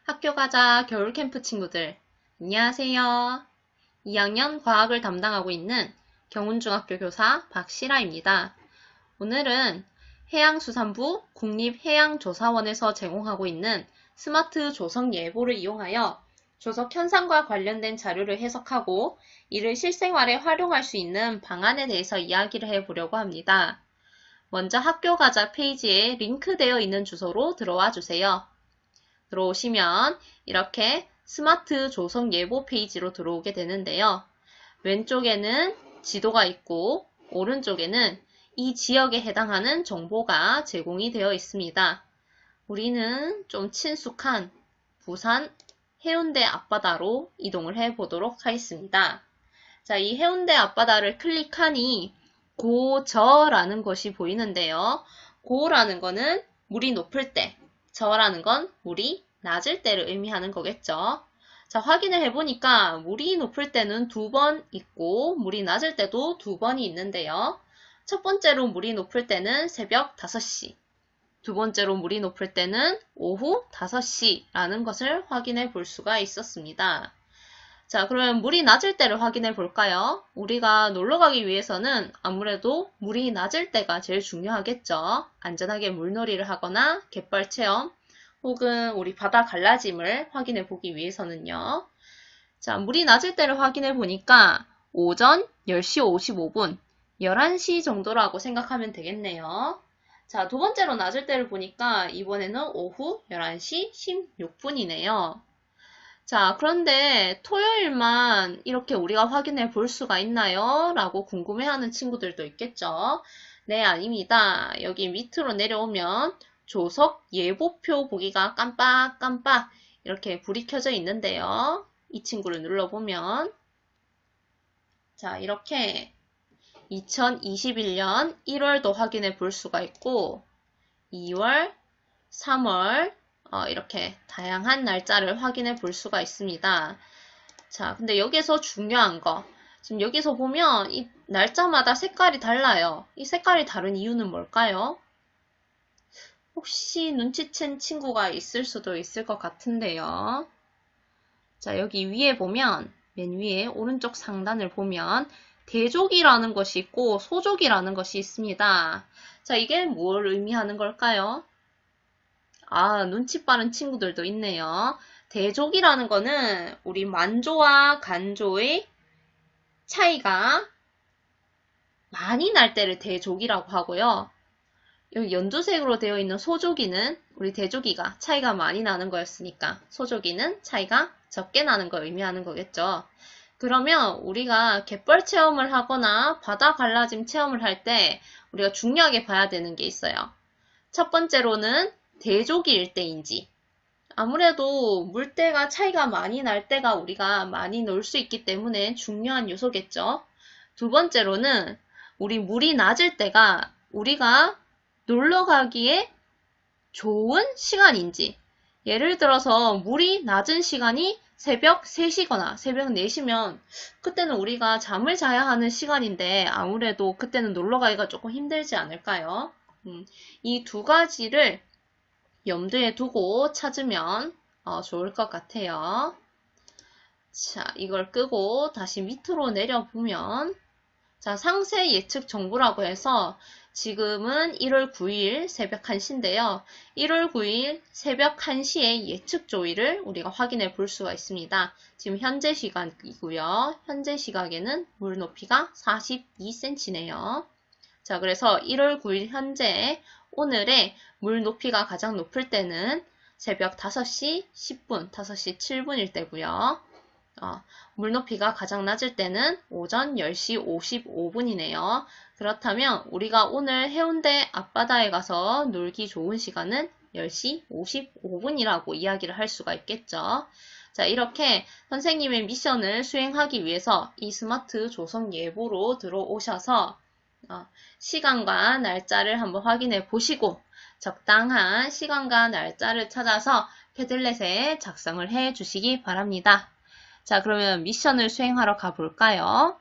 학교 가자 겨울 캠프 친구들, 안녕하세요. 2학년 과학을 담당하고 있는 경운중학교 교사 박시라입니다. 오늘은 해양수산부 국립해양조사원에서 제공하고 있는 스마트 조석 예보를 이용하여 조석 현상과 관련된 자료를 해석하고 이를 실생활에 활용할 수 있는 방안에 대해서 이야기를 해보려고 합니다. 먼저 학교 가자 페이지에 링크되어 있는 주소로 들어와 주세요. 들어오시면 이렇게 스마트 조석 예보 페이지로 들어오게 되는데요. 왼쪽에는 지도가 있고 오른쪽에는 이 지역에 해당하는 정보가 제공이 되어 있습니다. 우리는 좀 친숙한 부산 해운대 앞바다로 이동을 해 보도록 하겠습니다. 자, 이 해운대 앞바다를 클릭하니 고저라는 것이 보이는데요. 고라는 거는 물이 높을 때, 저라는 건 물이 낮을 때를 의미하는 거겠죠. 자, 확인을 해보니까 물이 높을 때는 2번 있고 물이 낮을 때도 2번이 있는데요. 첫 번째로 물이 높을 때는 새벽 5시, 두 번째로 물이 높을 때는 오후 5시라는 것을 확인해 볼 수가 있었습니다. 자, 그러면 물이 낮을 때를 확인해 볼까요? 우리가 놀러 가기 위해서는 아무래도 물이 낮을 때가 제일 중요하겠죠. 안전하게 물놀이를 하거나 갯벌 체험 혹은 우리 바다 갈라짐을 확인해 보기 위해서는요. 자, 물이 낮을 때를 확인해 보니까 오전 10시 55분, 11시 정도라고 생각하면 되겠네요. 자, 두 번째로 낮을 때를 보니까 이번에는 오후 11시 16분이네요. 자, 그런데 토요일만 이렇게 우리가 확인해 볼 수가 있나요? 라고 궁금해하는 친구들도 있겠죠. 네, 아닙니다. 여기 밑으로 내려오면 조석 예보표 보기가 깜빡깜빡 이렇게 불이 켜져 있는데요. 이 친구를 눌러보면 자, 이렇게 2021년 1월도 확인해 볼 수가 있고 2월, 3월 이렇게 다양한 날짜를 확인해 볼 수가 있습니다. 자, 근데 여기서 중요한 거. 지금 여기서 보면 이 날짜마다 색깔이 달라요. 이 색깔이 다른 이유는 뭘까요? 혹시 눈치챈 친구가 있을 수도 있을 것 같은데요. 자, 여기 위에 보면, 맨 위에 오른쪽 상단을 보면 대족이라는 것이 있고 소족이라는 것이 있습니다. 자, 이게 뭘 의미하는 걸까요? 아, 눈치 빠른 친구들도 있네요. 대족이라는 거는 우리 만조와 간조의 차이가 많이 날 때를 대족이라고 하고요. 여기 연두색으로 되어 있는 소조기는 우리 대조기가 차이가 많이 나는 거였으니까 소조기는 차이가 적게 나는 걸 의미하는 거겠죠. 그러면 우리가 갯벌 체험을 하거나 바다 갈라짐 체험을 할 때 우리가 중요하게 봐야 되는 게 있어요. 첫 번째로는 대조기일 때인지 아무래도 물때가 차이가 많이 날 때가 우리가 많이 놀 수 있기 때문에 중요한 요소겠죠. 두 번째로는 우리 물이 낮을 때가 우리가 놀러 가기에 좋은 시간인지 예를 들어서 물이 낮은 시간이 새벽 3시거나 새벽 4시면 그때는 우리가 잠을 자야 하는 시간인데 아무래도 그때는 놀러 가기가 조금 힘들지 않을까요? 이 두 가지를 염두에 두고 찾으면 좋을 것 같아요. 자, 이걸 끄고 다시 밑으로 내려보면 자, 상세 예측 정보라고 해서 지금은 1월 9일 새벽 1시인데요. 1월 9일 새벽 1시의 예측 조위를 우리가 확인해 볼 수가 있습니다. 지금 현재 시각이고요. 현재 시각에는 물 높이가 42cm네요. 자, 그래서 1월 9일 현재 오늘의 물 높이가 가장 높을 때는 새벽 5시 10분, 5시 7분일 때고요. 물 높이가 가장 낮을 때는 오전 10시 55분이네요. 그렇다면 우리가 오늘 해운대 앞바다에 가서 놀기 좋은 시간은 10시 55분이라고 이야기를 할 수가 있겠죠. 자, 이렇게 선생님의 미션을 수행하기 위해서 이 스마트 조석 예보로 들어오셔서 시간과 날짜를 한번 확인해 보시고 적당한 시간과 날짜를 찾아서 패들렛에 작성을 해 주시기 바랍니다. 자, 그러면 미션을 수행하러 가볼까요?